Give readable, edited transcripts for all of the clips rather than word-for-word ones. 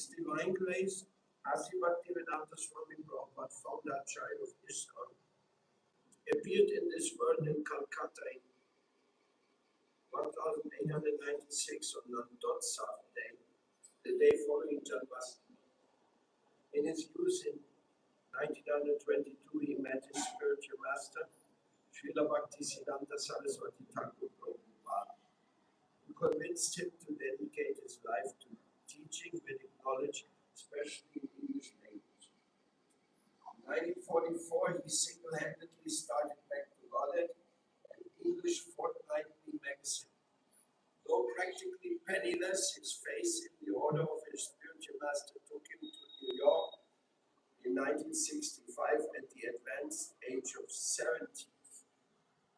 His Divine Grace, Asi Bhaktivedanta Swami Prabhupada, founder child of ISKCON, appeared in this world in Calcutta in 1896 on Nandotsav Day, the day following Janmashtami. In his youth in 1922, he met his spiritual master, Srila Bhaktisiddhanta Saraswati Thakur Prabhupada, who convinced him to dedicate his life to teaching Vedic knowledge, especially in English language. In 1944, he single-handedly started Back to Godhead, an English fortnightly magazine. Though practically penniless, his faith in the order of his spiritual master took him to New York in 1965 at the advanced age of 70.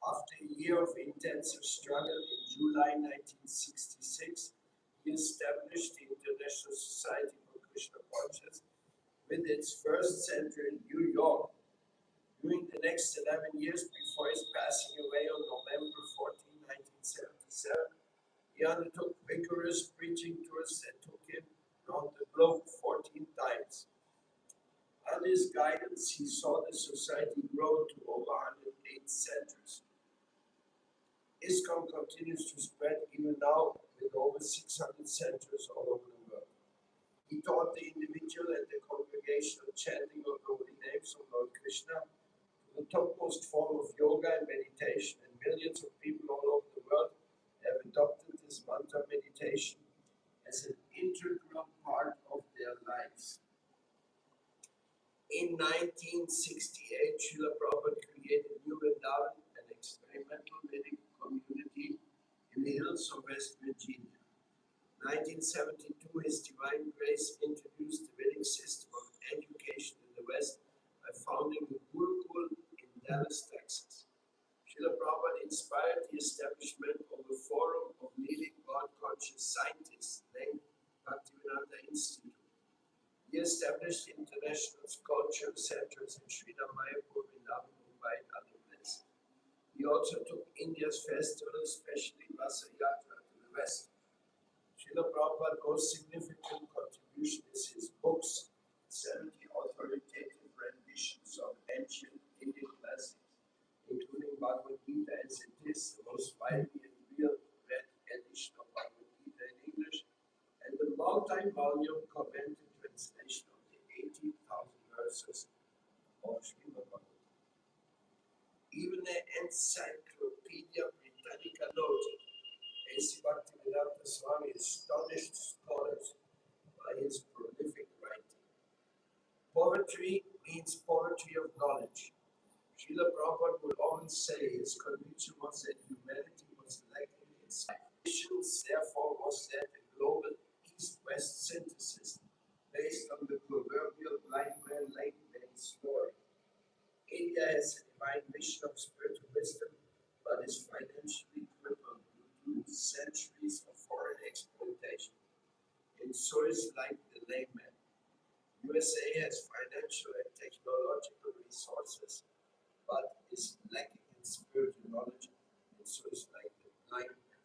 After a year of intensive struggle, in July 1966, he established the International Society for Krishna Consciousness with its first center in New York. During the next 11 years before his passing away on November 14, 1977, he undertook vigorous preaching tours that took him around the globe 14 times. Under his guidance, he saw the society grow to over 108 centers. ISKCON continues to spread even now with over 600 centers all over the world. He taught the individual and the congregational chanting of the holy names of Lord Krishna, the topmost form of yoga and meditation, and millions of people all over the world have adopted this mantra meditation as an integral part of their lives. In 1968, Srila Prabhupada created New Vrindavan, an experimental Vedic community in the hills of West Virginia. In 1972, His Divine Grace introduced the Vedic system of education in the West by founding the Gurukul in Dallas, Texas. Srila Prabhupada inspired the establishment of a forum of leading God-conscious scientists named Bhaktivedanta Institute. He established international cultural centers in Srinagar, Mayapur, Vrindavan, Mumbai, and other places. He also took India's festivals, especially Vasa Yatra, to the West. Srila Prabhupada's most significant contribution is his books, 70 authoritative renditions of ancient Indian classics, including Bhagavad Gita as it is, the most widely and real-read edition of Bhagavad Gita in English, and the multi-volume commented translation of the 18,000 verses of Srimad Bhagavatam. Even the Encyclopedia Britannica noted A.C. Bhaktivedanta Swami astonished scholars by his prolific writing. Poetry means poetry of knowledge. Srila Prabhupada would often say his conviction was that humanity was lacking in insight. Therefore, was that a global East-West synthesis based on the proverbial blind man, lame man story. India has a divine vision of spiritual wisdom, but is financially crippled due to centuries of foreign exploitation. And so is like the lame man. USA has financial and technological resources, but is lacking in spiritual knowledge, and so is like the blind man.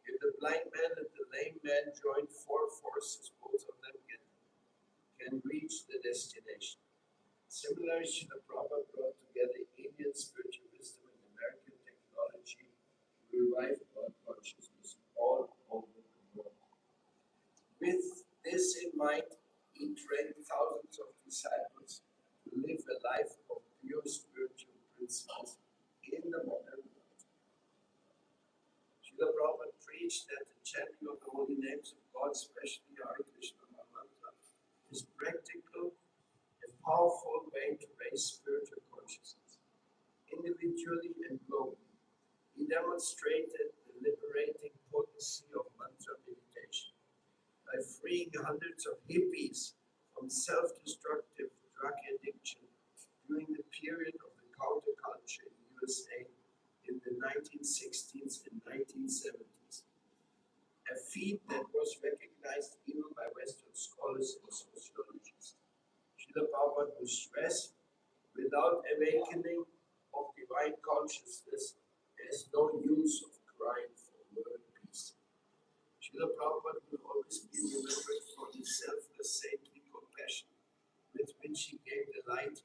If the blind man and the lame man join four forces, both of them can reach the destination. Similarly, Srila Prabhupada brought together Indian spiritual wisdom and American technology to revive God consciousness all over the world. With this in mind, he trained thousands of disciples to live a life of pure spiritual principles in the modern world. Srila Prabhupada preached that the chanting of the holy names of God, especially Hare Krishna Mantra, is practical and powerful way to raise spiritual consciousness, individually and globally. He demonstrated the liberating potency of mantra meditation by freeing hundreds of hippies from self-destructive drug addiction during the period of the counterculture in the USA in the 1960s and 1970s, a feat that was recognized even by Western scholars and sociologists. Srila Prabhupada would stress, without awakening of divine consciousness, there is no use of crying for world peace. Srila Srila Prabhupada will always be remembered for his selfless saintly compassion with which he gave the light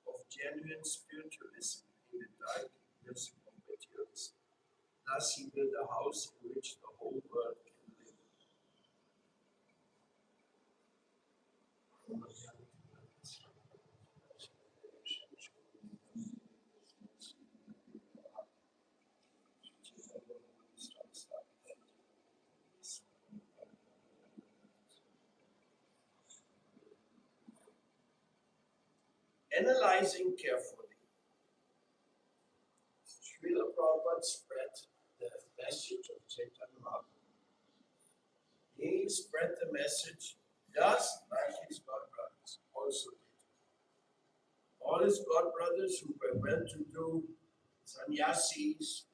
of genuine spiritualism in the darkness of materialism. Thus he built a house in which the whole world can live. Analyzing carefully, Srila Prabhupada spread the message of Chaitanya Mahaprabhu. He spread the message just like his godbrothers also did. All his godbrothers who were well-to-do sannyasis,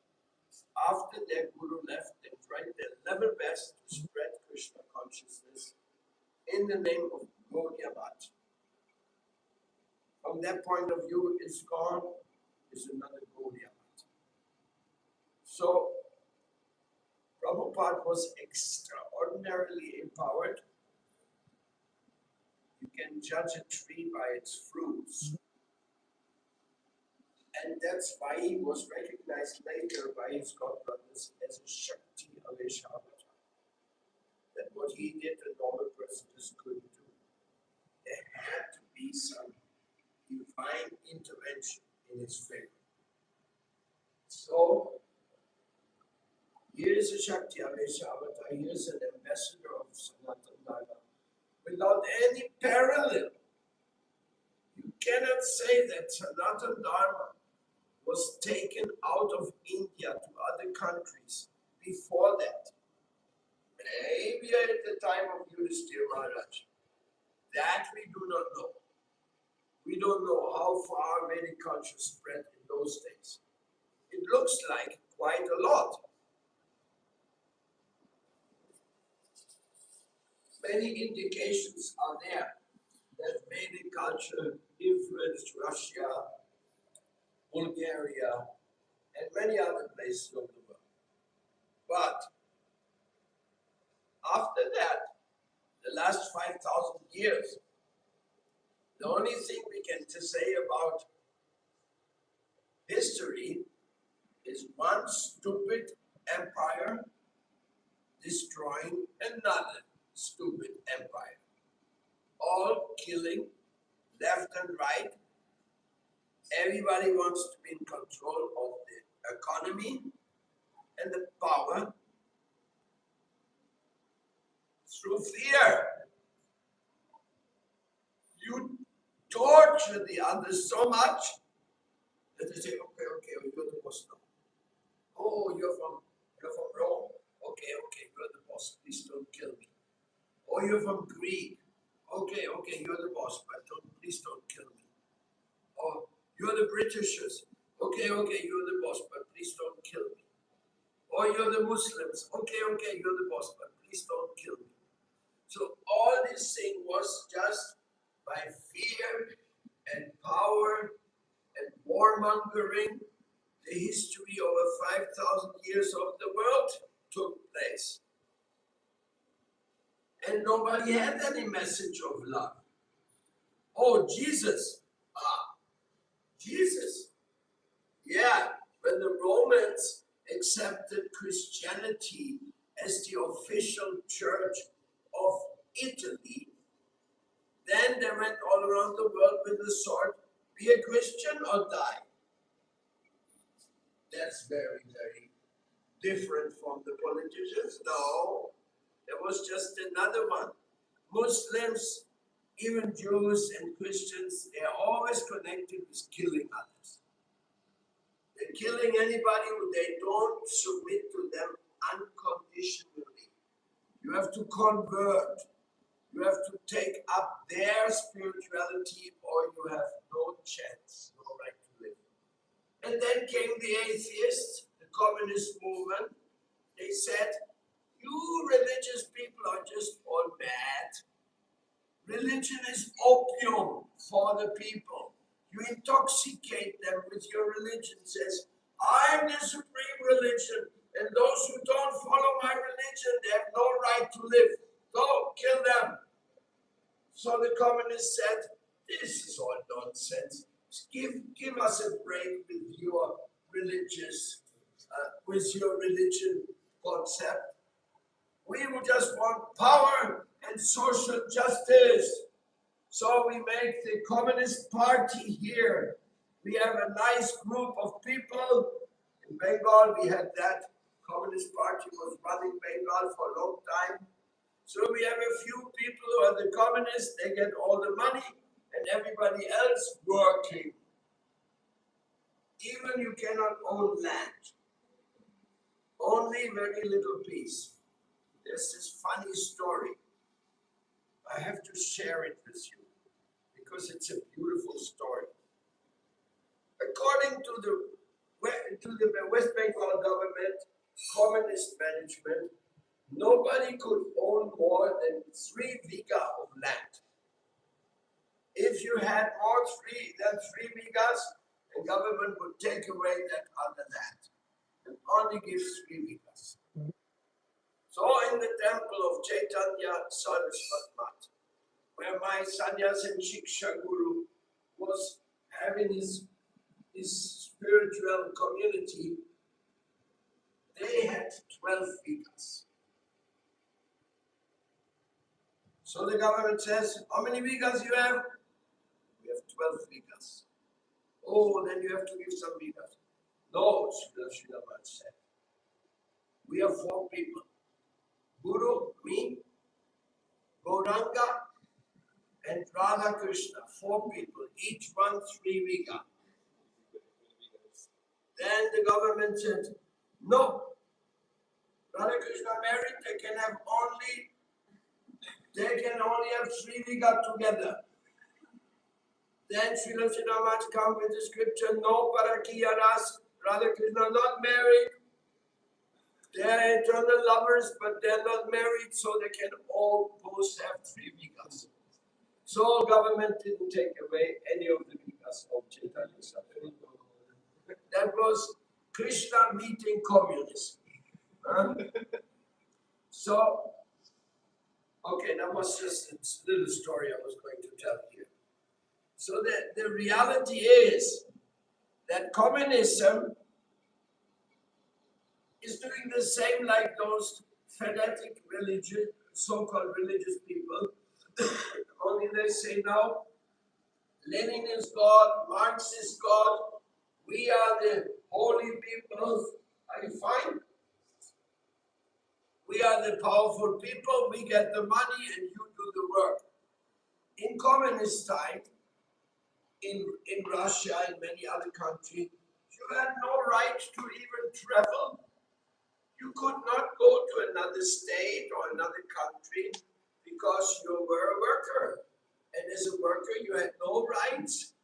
after their guru left, they tried their level best to spread Krishna consciousness in the name of Gaudiya Mat. From that point of view, ISKCON is another Gaudiya Mat. So, Prabhupada was extraordinarily empowered. You can judge a tree by its fruits. And that's why he was recognized later by his godbrothers as a Shakti Avatar. That what he did, a normal person just couldn't do. There had to be some divine intervention in his favor. So, here is a Shakti Avatar, here is an ambassador of Sanatana Dharma without any parallel. You cannot say that Sanatana Dharma was taken out of India to other countries before that. Maybe at the time of Yudhishthira Maharaj. That we do not know. We don't know how far Vedic culture spread in those days. It looks like quite a lot. Many indications are there that Vedic culture influenced Russia, Bulgaria, and many other places of the world. But after that, the last 5,000 years, the only thing we can say about history is one stupid empire destroying another stupid empire. All killing left and right. Everybody wants to be in control of the economy and the power through fear. You torture the others so much that they say, okay, you're the boss now. Oh, you're from Rome. Okay, you're the boss. Please don't kill me. Oh, you're from Greek. Okay, you're the boss, but please don't kill me. Oh, you're the Britishers. Okay, you're the boss, but please don't kill me. Or you're the Muslims. Okay, you're the boss, but please don't kill me. So all this thing was just by fear and power and warmongering, the history over 5,000 years of the world took place. And nobody had any message of love. Oh, Jesus. Jesus. Yeah, when the Romans accepted Christianity as the official church of Italy, then they went all around the world with the sword, be a Christian or die. That's very, very different from the politicians. No, there was just another one. Muslims, even Jews and Christians, they're always connected with killing others. They're killing anybody who they don't submit to them unconditionally. You have to convert. You have to take up their spirituality or you have no chance, no right to live. And then came the atheists, the communist movement. They said, you religious people are just all bad. Religion is opium for the people. You intoxicate them with your religion. Says, I'm the supreme religion And those who don't follow my religion, they have no right to live. Go, kill them. So the communists said, this is all nonsense. Give us a break with your religion concept. We would just want power and social justice. So we make the Communist Party here. We have a nice group of people. In Bengal, we had that. Communist Party was running Bengal for a long time. So we have a few people who are the communists, they get all the money, and everybody else working. Even you cannot own land. Only very little piece. There's this funny story. I have to share it with you because it's a beautiful story. According to the West Bengal government, communist management, nobody could own more than 3 viga of land. If you had more than 3 vigas, the government would take away that other land and only give 3 vigas. So in the temple of Chaitanya Saraswati, where my sannyas and Shiksha Guru was having his spiritual community, they had 12 vigas. So the government says, how many vigas you have? We have 12 vigas. Oh, then you have to give some vigas. No, Srila Maharaj said. We have 4 people. Guru, me, Gauranga, and Radha Krishna. 4 people, each one 3 vigas. Then the government said, no, Radha Krishna married, they can only have 3 vigas together. Then Srila Maharaj come with the scripture, no parakiyaras, Radha Krishna not married. They are eternal lovers, but they're not married, so they can all both have 3 vigas. So government didn't take away any of the vigas of Chaitanya Sadhguru. That was Krishna meeting communism. So, okay, that was just a little story I was going to tell here. So the reality is that communism is doing the same like those fanatic religious, so-called religious people. Only they say now, Lenin is God, Marx is God, we are the holy people. Are you fine? We are the powerful people, we get the money and you do the work. In communist time, in Russia and many other countries, you had no right to even travel. You could not go to another state or another country because you were a worker. And as a worker, you had no rights.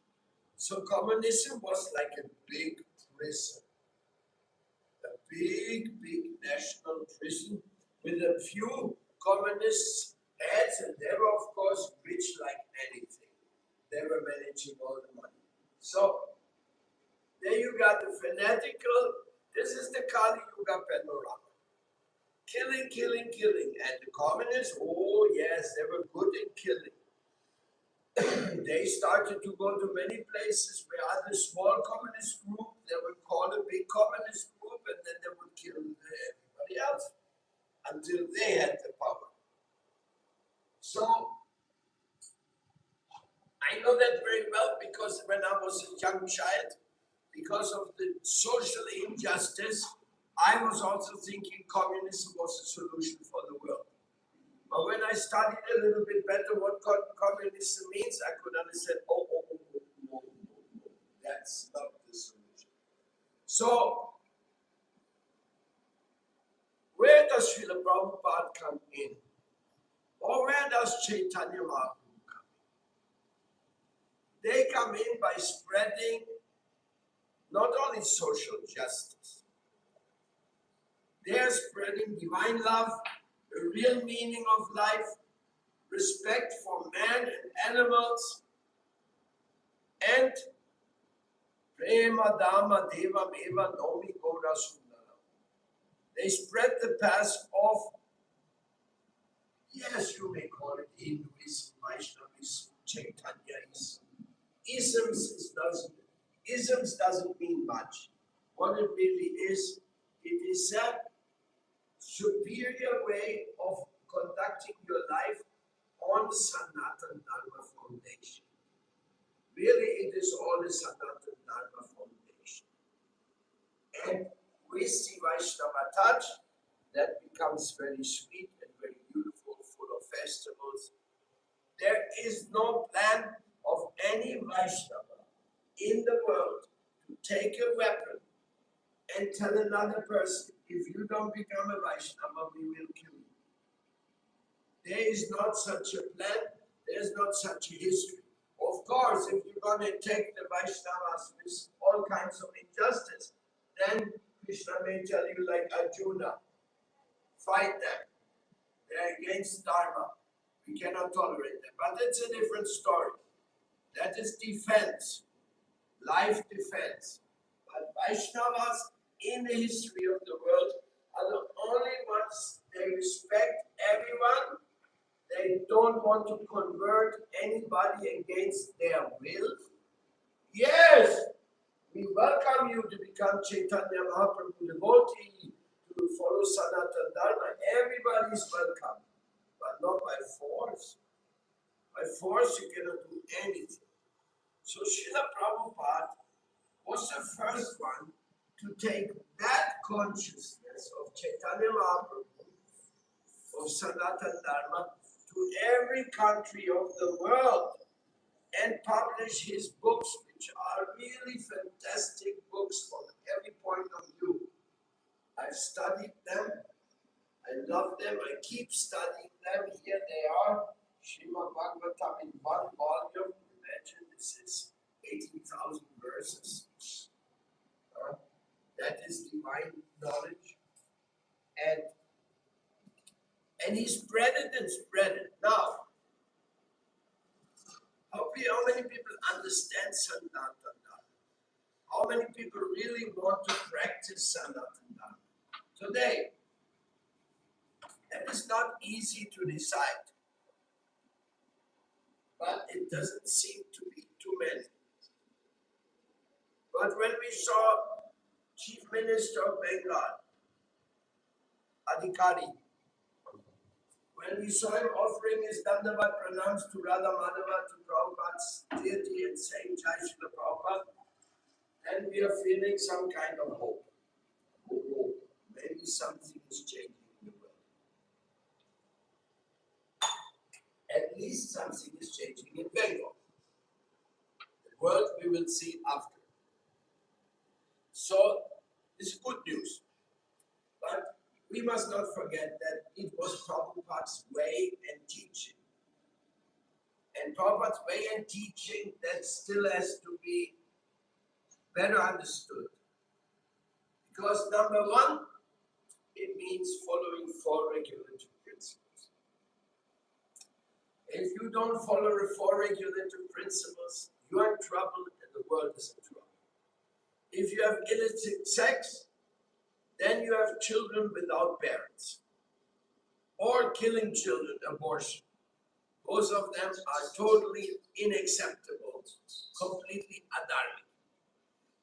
So communism was like a big prison. A big, big national prison with a few communist heads, and they were, of course, rich like anything. They were managing all the money. So, there you got the fanatical, this is the Kali Yuga panorama. Killing, killing, killing. And the communists, oh yes, they were good in killing. They started to go to many places where other small communist groups, they would call a big communist group, and then they would kill everybody else until they had the power. So, I know that very well because when I was a young child, because of the social injustice, I was also thinking communism was a solution for the world. But when I studied a little bit better what communism means, I could understand, no, that's not the solution. So, where does Srila Prabhupada come in? Or where does Chaitanya Mahaprabhu come in? They come in by spreading not only social justice, they are spreading divine love, the real meaning of life, respect for man and animals, and Prema Dhamma Deva Meva Nomi Gaura Sundaram. They spread the path of, yes, you may call it Hinduism, Vaishnavism, Chaitanyaism. Isms doesn't mean much. What it really is, it is a superior way of conducting your life on the Sanatana Dharma foundation. Really, it is all the Sanatana Dharma foundation. And with the Vaishnava touch, that becomes very sweet and very beautiful, full of festivals. There is no plan of any Vaishnava in the world to take a weapon and tell another person, if you don't become a Vaishnava, we will kill you. There is not such a plan, there is not such a history. Of course, if you're going to take the Vaishnavas with all kinds of injustice, then Krishna may tell you like Arjuna, fight them. They're against Dharma. We cannot tolerate them. But it's a different story. That is defense, life defense. But Vaishnavas in the history of the world are the only ones, they respect everyone. They don't want to convert anybody against their will. Yes, we welcome you to become Chaitanya Mahaprabhu devotee, to follow Sanatana Dharma. Everybody is welcome, but not by force. By force, you cannot do anything. So Srila Prabhupada was the first one to take that consciousness of Chaitanya Mahaprabhu, of Sanatana Dharma, to every country of the world and publish his books, which are really fantastic books from every point of view. I've studied them, I love them, I keep studying them. Here they are, Srimad Bhagavatam in one volume. Imagine this is 18,000 verses. That is divine knowledge. And he spread it and spread it. Now, how many people understand Sanatana Dharma? How many people really want to practice Sanatana Dharma? Today, that is not easy to decide. But it doesn't seem to be too many. But when we saw Chief Minister of Bengal, Adhikari, when we saw him offering his Dandavat pranams to Radha Madhava, to Prabhupada's deity, and saying Jai Srila Prabhupada, then we are feeling some kind of hope. Oh, maybe something is changing in the world. At least something is changing in Bengal. The world we will see after. So, this is good news. But we must not forget that it was Prabhupada's way and teaching. And Prabhupada's way and teaching, that still has to be better understood. Because number one, it means following four regulative principles. If you don't follow the four regulative principles, you are in trouble and the world is in trouble. If you have illicit sex, then you have children without parents. Or killing children, abortion. Both of them are totally unacceptable, completely adharmic.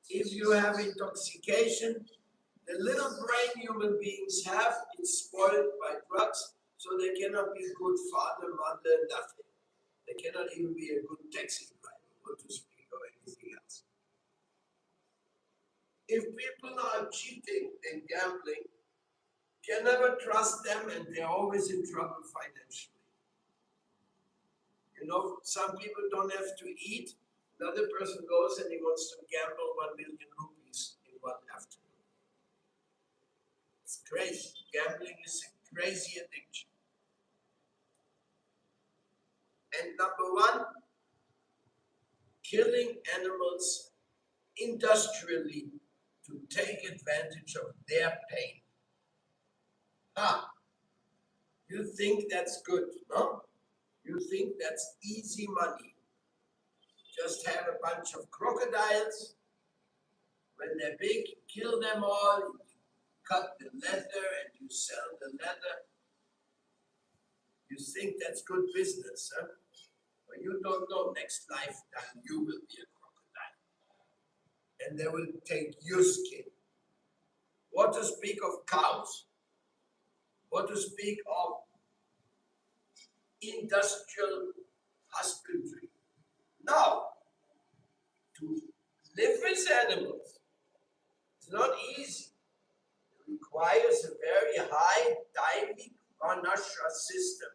If you have intoxication, the little brain human beings have is spoiled by drugs, so they cannot be good father, mother, nothing. They cannot even be a good taxi driver, not to speak of anything else. If people are cheating and gambling, you can never trust them and they're always in trouble financially. You know, some people don't have to eat. Another person goes and he wants to gamble 1 million rupees in one afternoon. It's crazy. Gambling is a crazy addiction. And number one, killing animals industrially to take advantage of their pain. You think that's good, no? You think that's easy money. Just have a bunch of crocodiles. When they're big, kill them all, cut the leather and you sell the leather. You think that's good business, huh? But you don't know, next lifetime you will be a crocodile. And they will take your skin. What to speak of cows? What to speak of industrial husbandry? Now, to live with animals, it's not easy. It requires a very high Daivik Varnashra system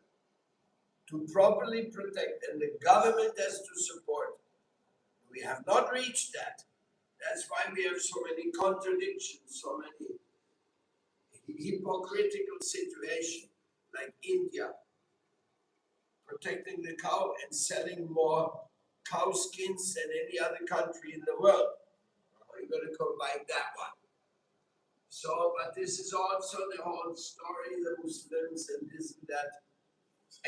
to properly protect, and the government has to support. We have not reached that. That's why we have so many contradictions, so many hypocritical situations, like India, protecting the cow and selling more cow skins than any other country in the world. You're going to combine that one. So, but this is also the whole story, the Muslims and this and that.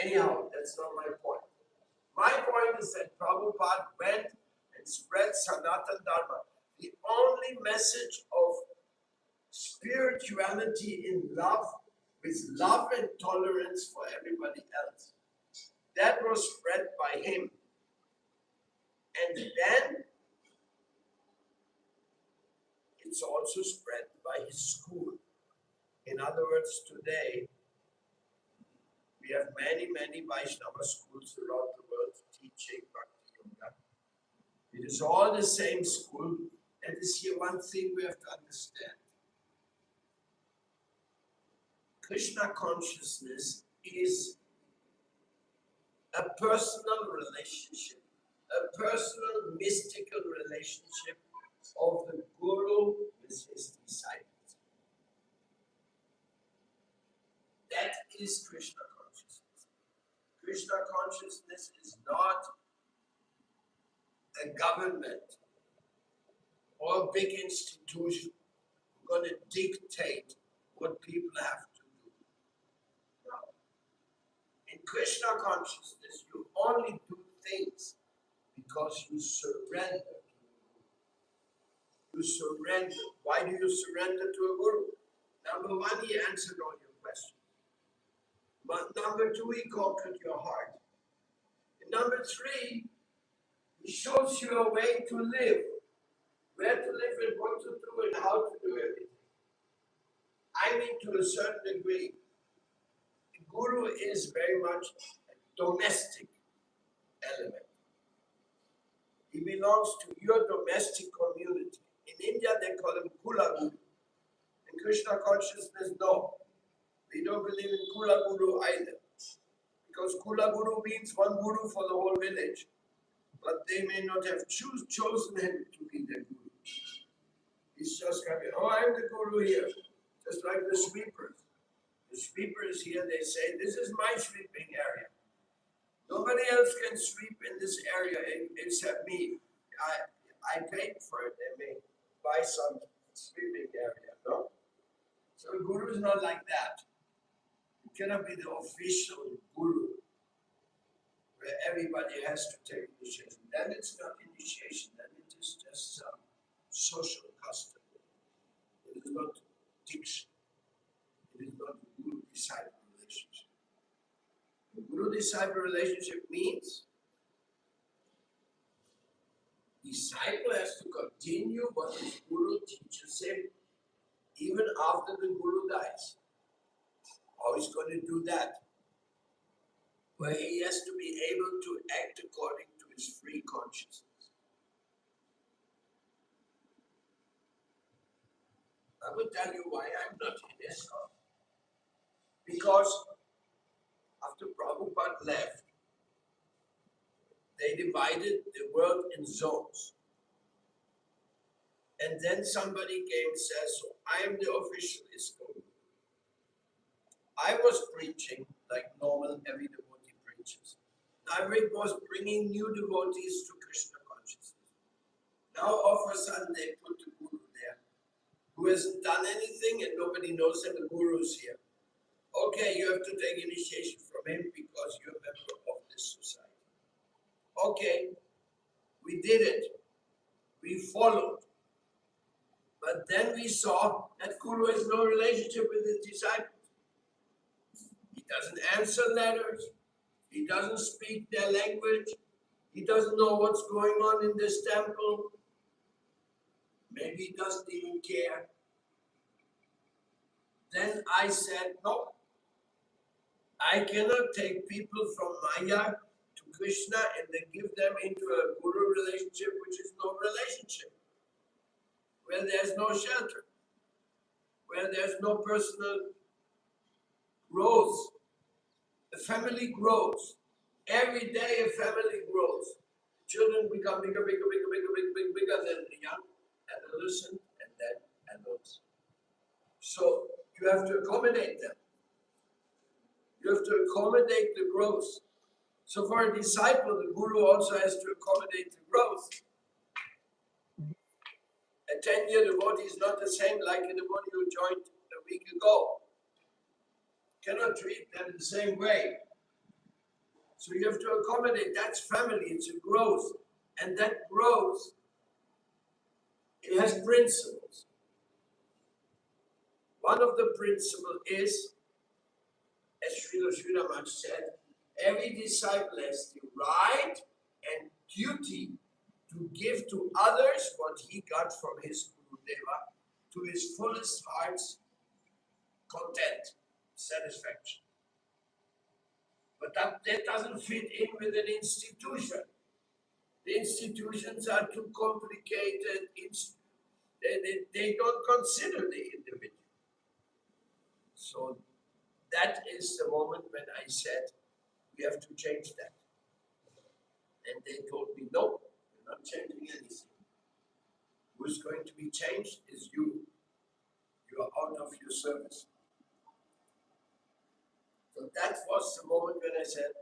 Anyhow, that's not my point. My point is that Prabhupada went and spread Sanatana Dharma, the only message of spirituality in love, with love and tolerance for everybody else. That was spread by him. And then it's also spread by his school. In other words, today, we have many, many Vaishnava schools around the world teaching Bhakti Yoga. It is all the same school. And this here one thing we have to understand. Krishna consciousness is a personal relationship, a personal mystical relationship of the Guru with his disciples. That is Krishna consciousness. Krishna consciousness is not a government or a big institution going to dictate what people have to do. No. In Krishna consciousness, you only do things because you surrender to the Guru. You surrender. Why do you surrender to a Guru? Number one, he answered all your questions. But number two, he conquered your heart. And number three, he shows you a way to live. Where to live and what to do and how to do everything. I mean, to a certain degree, the Guru is very much a domestic element. He belongs to your domestic community. In India, they call him Kula Guru. In Krishna consciousness, no. We don't believe in Kula Guru either. Because Kula Guru means one Guru for the whole village. But they may not have chosen him to be the Guru. He's just coming, oh, I'm the Guru here. Just like the sweepers. The sweepers here, they say, this is my sweeping area. Nobody else can sweep in this area except me. I paid for it. They may buy some sweeping area, no? So the Guru is not like that. You cannot be the official Guru where everybody has to take initiation. Then it's not initiation, then it is just some social custom. It is not diction. It is not a Guru-disciple relationship. The Guru-disciple relationship means disciple has to continue what his Guru teaches him even after the Guru dies. How is going to do that? Where he has to be able to act according to his free consciousness. I will tell you why I'm not in ISKCON. Because after Prabhupada left, they divided the world in zones. And then somebody came and says, so I am the official ISKCON. I was preaching like normal every devotee preaches. I was bringing new devotees to Krishna consciousness. Now all of a sudden they put the Guru there, who hasn't done anything and nobody knows that the Guru is here. Okay, you have to take initiation from him because you're a member of this society. Okay, we did it. We followed. But then we saw that Guru has no relationship with his disciples. He doesn't answer letters. He doesn't speak their language. He doesn't know what's going on in this temple. Maybe he doesn't even care. Then I said, no, I cannot take people from Maya to Krishna and then give them into a Guru relationship, which is no relationship, where there's no shelter, where there's no personal growth. The family grows. Every day a family grows. Children become bigger, bigger, bigger, bigger, bigger, bigger, bigger than the young adolescent and then adults. So you have to accommodate them. You have to accommodate the growth. So for a disciple, the guru also has to accommodate the growth. A 10-year devotee is not the same like a devotee who joined a week ago. Cannot treat them the same way. So you have to accommodate. That's family. It's a growth. And that growth, it has principles. One of the principles is, as Srila Sridhar said, every disciple has the right and duty to give to others what he got from his Guru Deva to his fullest heart's content, satisfaction. But that doesn't fit in with an institution. The institutions are too complicated. They don't consider the individual. So that is the moment when I said, we have to change that. And they told me, no, we're not changing anything. Who's going to be changed is you. You are out of your service. So that was the moment when I said,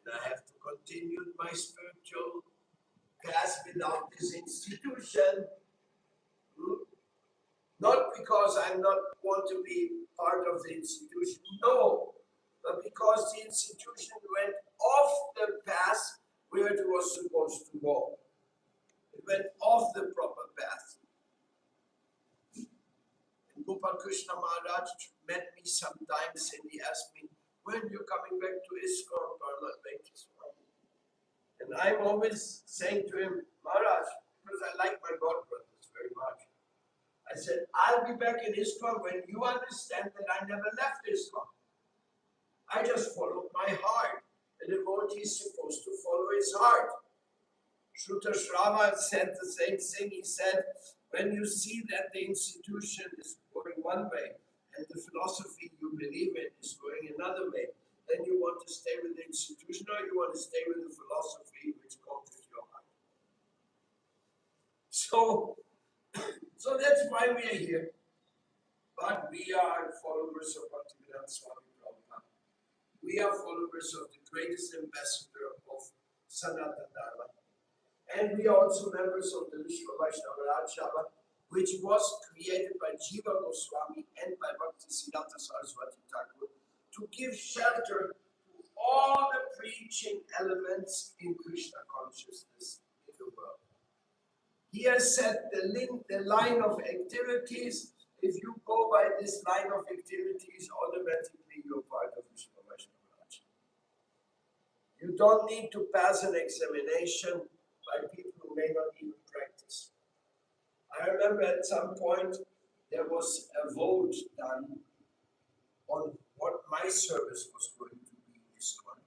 then I have to continue my spiritual path without this institution. Not because I not want to be part of the institution, no, but because the institution went off the path where it was supposed to go. It went off the proper path. And Gopal Krishna Maharaj met me sometimes and he asked me, when you're coming back to ISKCON, and I'm always saying to him, Maharaj, because I like my God brothers very much, I said, I'll be back in ISKCON when you understand that I never left ISKCON. I just followed my heart. The devotee is supposed to follow his heart. Shruta Shrava said the same thing. He said, when you see that the institution is going one way and the philosophy you believe in is going another way, then you want to stay with the institution or you want to stay with the philosophy which conquers your heart. So that's why we are here. But we are followers of Bhaktivedanta Swami Prabhupada. We are followers of the greatest ambassador of Sanatana Dharma. And we are also members of the Vaishnava Association, which was created by Jiva Goswami and by Bhaktisiddhanta Saraswati Thakur to give shelter to all the preaching elements in Krishna consciousness in the world. He has set the line of activities. If you go by this line of activities, automatically you're part of Vishnu Vaishnava. You don't need to pass an examination by people who may not even practice. I remember at some point there was a vote done on what my service was going to be this one.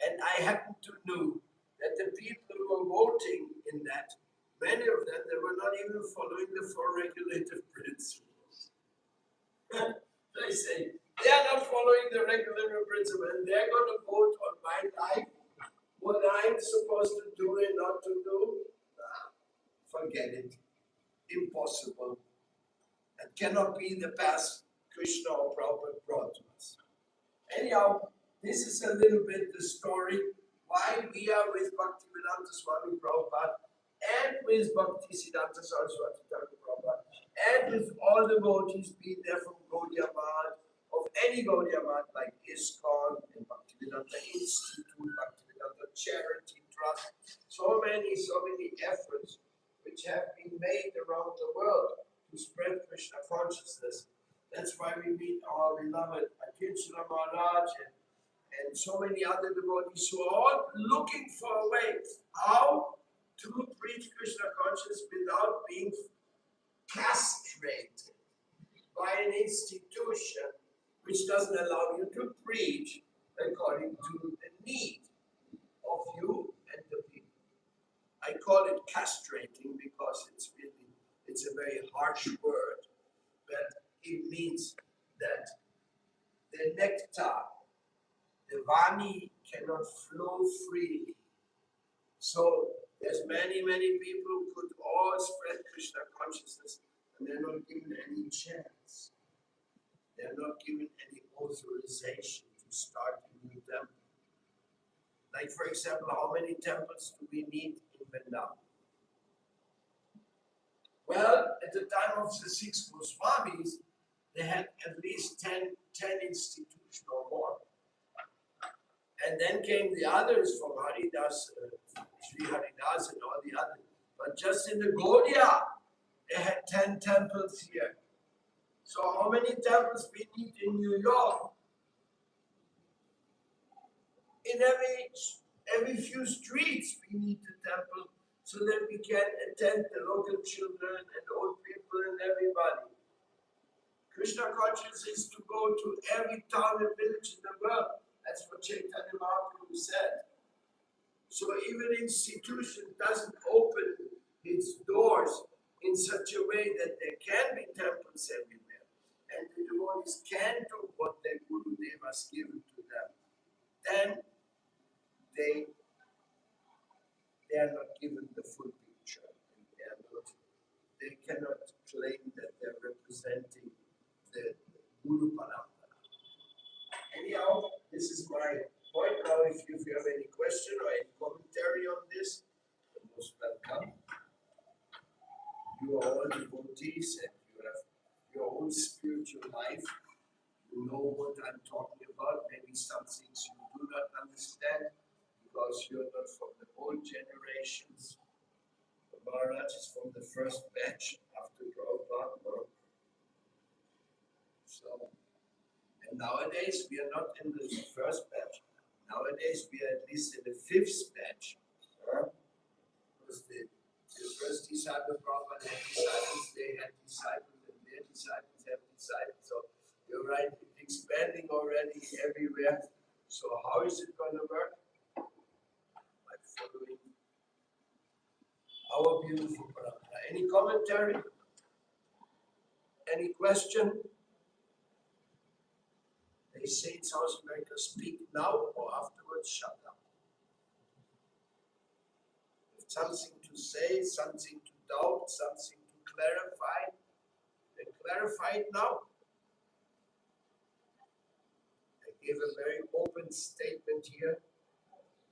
And I happened to know that the people who were voting in that, many of them, they were not even following the four regulative principles. They say, they are not following the regulative principle and they're going to vote on my life, what I'm supposed to do and not to do. Forget it. Impossible. That cannot be the path Krishna or Prabhupada brought to us. Anyhow, this is a little bit the story why we are with Bhaktivedanta Swami Prabhupada and with Bhaktisiddhanta Saraswati Thakur Prabhupada and with all the devotees, be there from Gaudiya Math, of any Gaudiya Math like ISKCON and Bhaktivedanta Institute, Bhaktivedanta Charity Trust, so many efforts which which have been made around the world to spread Krishna consciousness. That's why we meet our beloved Akhinchala Maharaj and so many other devotees who are all looking for a way how to preach Krishna consciousness without being castrated by an institution which doesn't allow you to preach according to the need of you and the people. I call it castrating because it's a very harsh word, but it means that the nectar, the vani cannot flow freely. So there's many people who could all spread Krishna consciousness and they're not given any chance. They're not given any authorization to start a new temple. Like for example, how many temples do we need in Vrindavan? Well, at the time of the 6 Goswamis, they had at least 10 institutions or more. And then came the others from Haridas, Sri Haridas and all the others. But just in the Gaudiya, they had 10 temples here. So how many temples we need in New York? In every few streets we need a temple so that we can attend the local children and old people and everybody. Krishna consciousness is to go to every town and village in the world. That's what Chaitanya Mahaprabhu said. So even institution doesn't open its doors in such a way that there can be temples everywhere. And the devotees can do what their Guru Deva has given to them. Then they are not given the full picture. They cannot claim that they're representing the Guru Parampara. Anyhow, this is my point. Now, if you have any question or any commentary on this, you're most welcome. You are all devotees and you have your own spiritual life. You know what I'm talking about. Maybe some things you do not understand because you're not from the old generations. The Maharaj is from the first batch after Prabhupada. So, and nowadays we are not in the first batch. Nowadays we are at least in the 5th batch. Because the first disciple Prabhupada had disciples, they had disciples, and their disciples have disciples. So you're right, it's expanding already everywhere. So how is it going to work? By following our beautiful Parampara. Any commentary? Any question? They say in South America, speak now or afterwards shut up. If something to say, something to doubt, something to clarify, then clarify it now. I gave a very open statement here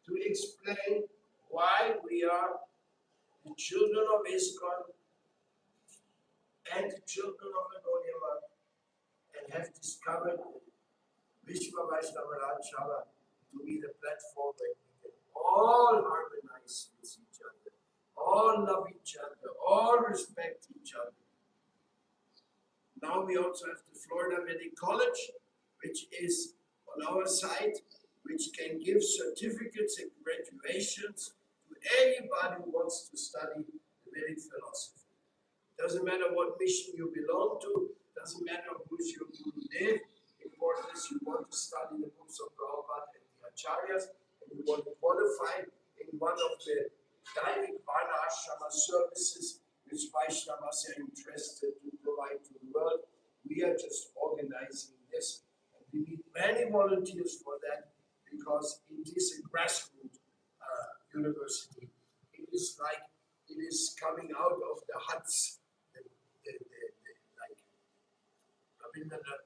to explain why we are the children of ISKCON and the children of the Gaudiya Math and have discovered Vaishnava Association to be the platform where we can all harmonize with each other, all love each other, all respect each other. Now we also have the Florida Medical College, which is on our side, which can give certificates and graduations to anybody who wants to study the Vedic philosophy. Doesn't matter what mission you belong to, doesn't matter who's your Guru Dev. Important is you want to study the books of Prabhupada and the Acharyas, and you want to qualify in one of the Dainik Varna Ashrama services which Vaishnavas are interested to provide to the world. We are just organizing this. And we need many volunteers for that because it is a grassroots university. It is like it is coming out of the huts, like Rabindranath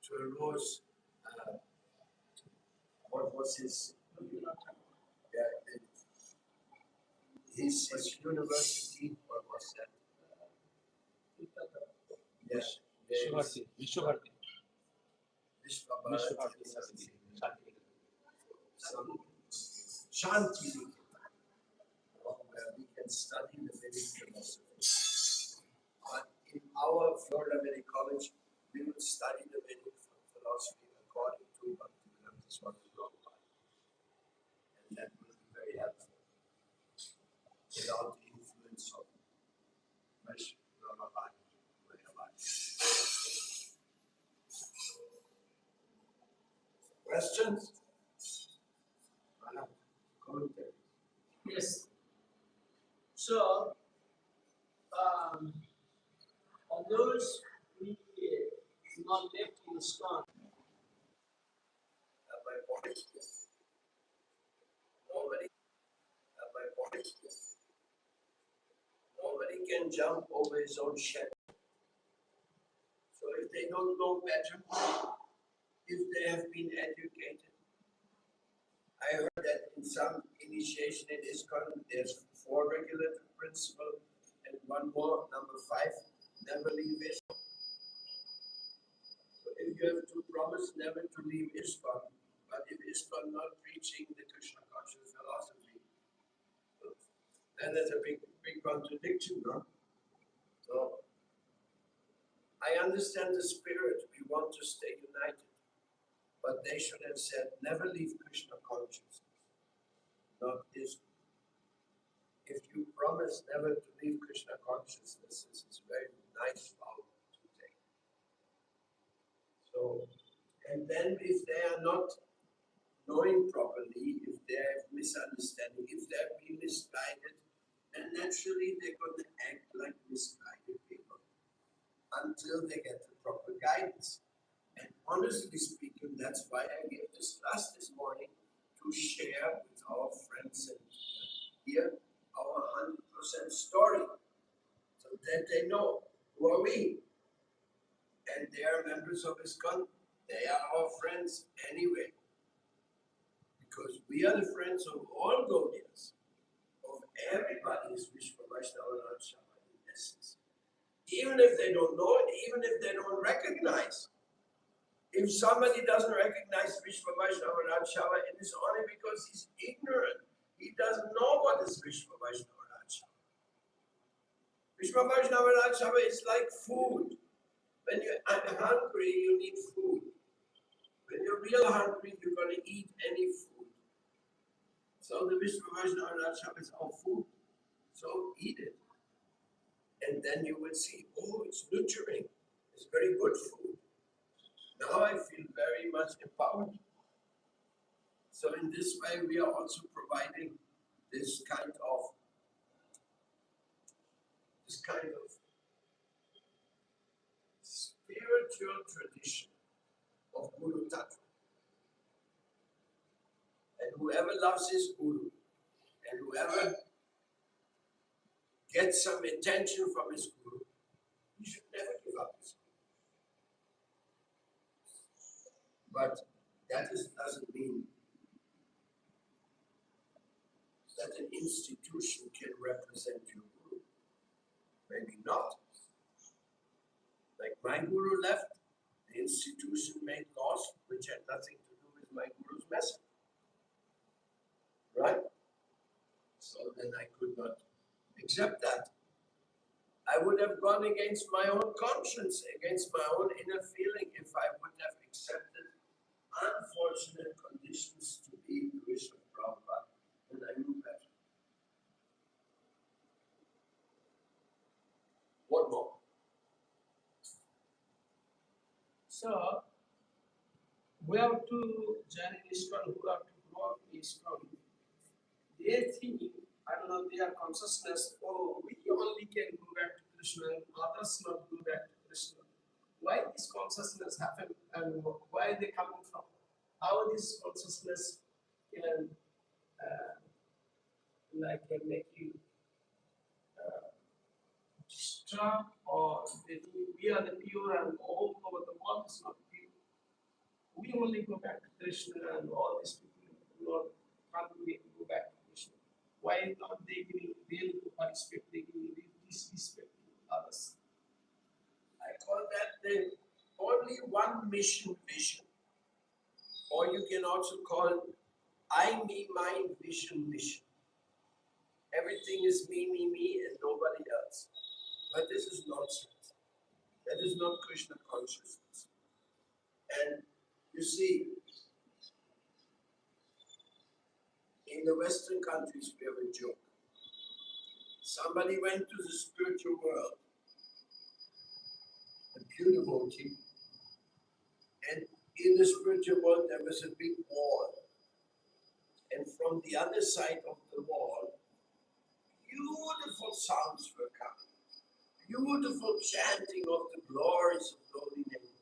Tagore's, what was his? His university, what was that? Yes. Vishwabharati. Shanti, where we can and study the Vedic philosophy. But in our Florida Vedic College, we would study the Vedic philosophy according to Bhaktivedanta Swami Prabhupada. And that will be very helpful without the influence of Vaishnava Association. Questions? Commentary. Yes. So, on those who not left in ISKCON, At my point, nobody, at my point, nobody can jump over his own shed. So if they don't know better, if they have been educated, I heard that in some initiation in ISKCON, there's 4 regulative principles and one more, number 5, never leave ISKCON. So if you have to promise never to leave ISKCON, but if ISKCON not preaching the Krishna conscious philosophy, then there's a big contradiction, no? So I understand the spirit, we want to stay united, but they should have said never leave Krishna consciousness, not ISKCON. If you promise never to leave Krishna consciousness, it's a very nice vow to take. So, and then if they are not knowing properly, if they have misunderstanding, if they have been misguided, then naturally they're going to act like misguided people until they get the proper guidance. And honestly speaking, that's why I gave this class this morning to share with our friends and here our 100% story, so that they know who are we. And they are members of ISKCON, they are our friends anyway. Because we are the friends of all Gaudias, of everybody is Vaishnava Association in essence. Even if they don't know it, even if they don't recognize. If somebody doesn't recognize Vaishnava Association, it is only because he's ignorant. He doesn't know what is Vaishnava Association. Vaishnava Association is like food. When you're hungry, you need food. When you're real hungry, you're going to eat any food. So the Vaishnava Association is our food. So eat it. And then you will see, oh, it's nurturing. It's very good food. Now I feel very much empowered. So in this way, we are also providing this kind of spiritual tradition of Guru Tattva. And whoever loves his Guru, and whoever gets some attention from his Guru, he should never give up his Guru. But that doesn't mean that an institution can represent your Guru. Maybe not. Like my Guru left, the institution made laws which had nothing to do with my Guru's message. Right? So then I could not accept that. I would have gone against my own conscience, against my own inner feeling if I would have accepted unfortunate conditions to be the wish of Prabhupada when I knew better. What more? so we have to join ISKCON, who have to grow up in ISKCON. They think, I don't know, their consciousness, oh, we only can go back to Krishna and others not go back to Krishna. Why this consciousness happen and why they coming from? How this consciousness can make you distract, or they think we are the pure and all over the world is not pure. We only go back to Krishna and all these people who are can't go back to Krishna. Why not they really participate, they disrespect others? I call that the only one mission vision. Or you can also call I, me, mine vision mission. everything is me, and nobody else. But this is nonsense. That is not Krishna consciousness. And you see, in the Western countries, we have a joke. Somebody went to the spiritual world, a pure devotee, and in the spiritual world there was a big wall. And from the other side of the wall, beautiful sounds were coming. Beautiful chanting of the glories of Holy Name.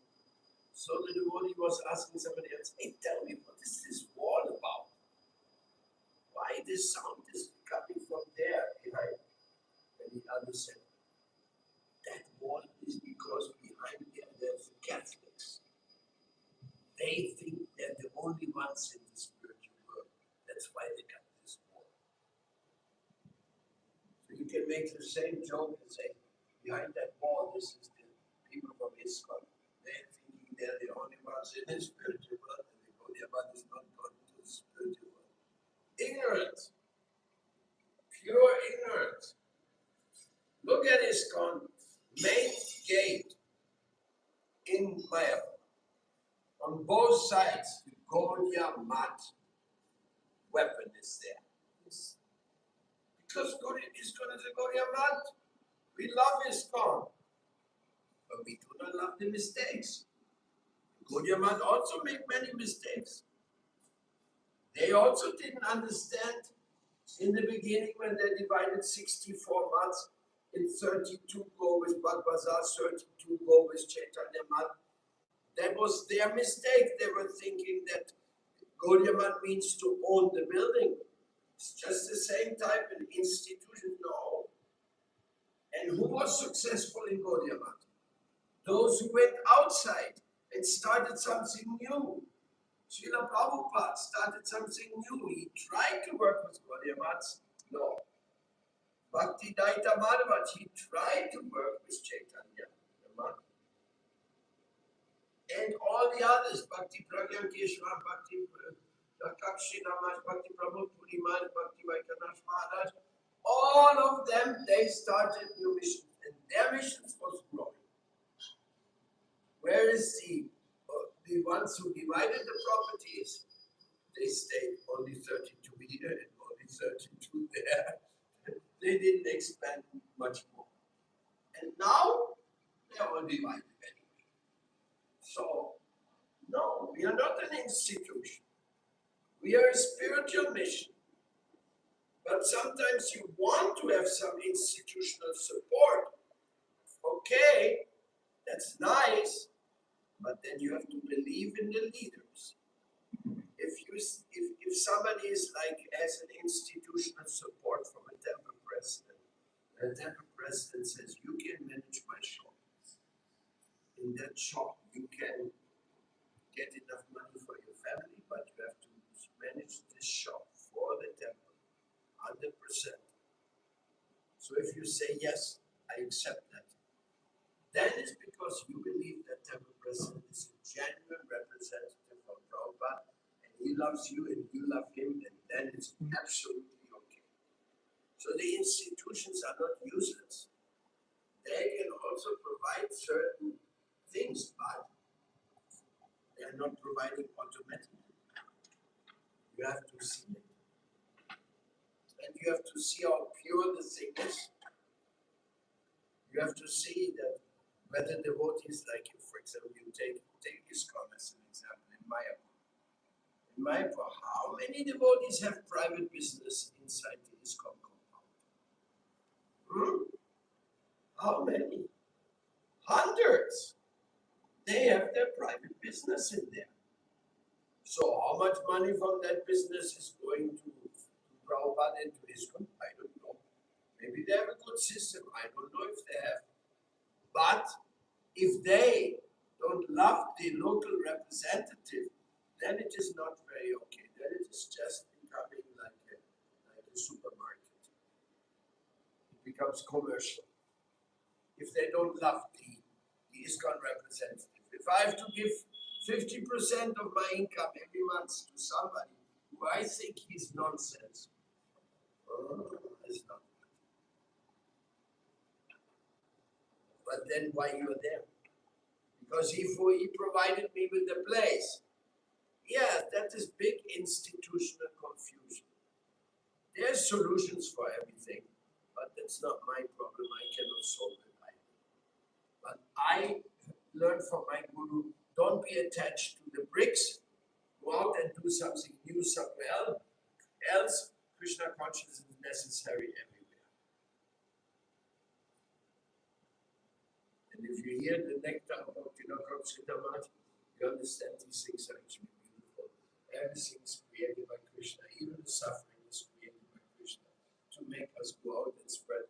So the devotee was asking somebody else, hey, tell me, what is this wall about? Why this sound is coming from there behind? And the other said, that wall is because behind there there's Catholics. They think they're the only ones in the spiritual world. That's why they got this wall. So you can make the same joke and say, behind that wall, this is the people from ISKCON. They're thinking they're the only ones in the spiritual world, and the Gaudiya Math is not going to the spiritual world. Ignorance. Pure ignorance. Look at ISKCON main gate in Mayapur. On both sides, the Gaudiya Math weapon is there. Yes. Because ISKCON is a Gaudiya Math. We love ISKCON. But we do not love the mistakes. Gaudiya Math also make many mistakes. They also didn't understand in the beginning when they divided 64 maths in 32 go with Bhagavad, 32 go with Chaitanya Math. That was their mistake. They were thinking that Gaudiya Math means to own the building. It's just the same type of institution. No. And who was successful in Gaudiya Math? Those who went outside and started something new. Srila Prabhupada started something new. He tried to work with Gaudiya Maths. No. Bhakti Daita Madhavat, he tried to work with Chaitanya Math. And all the others, Bhakti Pragyan Keshwar, Bhakti Kakshi Namash, Bhakti Pramod Puri Maharaj, Bhakti Vaikanath Maharaj, all of them, they started new missions. And their missions was growing. Whereas the ones who divided the properties, they stayed only 32 here and only 32 there. They didn't expand much more. And now, they're all divided anyway. So, no, we are not an institution. We are a spiritual mission. But sometimes you want to have some institutional support. Okay, that's nice, but then you have to believe in the leaders. If somebody is like has an institutional support from a temple president, and the temple president says, you can manage my shop. In that shop, you can get enough money for your family, but you have to manage this shop for the temple, 100%. So if you say, yes, I accept that, then it's because you believe that temple president is a genuine representative of Prabhupada, and he loves you and you love him, and then it's absolutely okay. So the institutions are not useless. They can also provide certain things, but they are not providing automatically. You have to see it. And you have to see how pure the thing is. You have to see that whether devotees like you, for example, you take ISKCON as an example in Mayapur. In Mayapur, how many devotees have private business inside the ISKCON compound? How many? Hundreds. They have their private business in there. So how much money from that business is going to Prabhupada and to ISKCON? I don't know. Maybe they have a good system. I don't know if they have. But if they don't love the local representative, then it is not very okay. Then it is just becoming like a supermarket. It becomes commercial. If they don't love the ISKCON representative. If I have to give 50% of my income every month to somebody who I think is nonsense, is not good. But then why you are there? Because he provided me with the place. Yeah, that is big institutional confusion. There's solutions for everything, but that's not my problem. I cannot solve it either. But I learned from my guru, don't be attached to the bricks. Go out and do something new somewhere else. Krishna consciousness is necessary everywhere. And if you hear the nectar about Sridharmat, you understand these things are actually beautiful. Everything is created by Krishna. Even the suffering is created by Krishna to make us go out and spread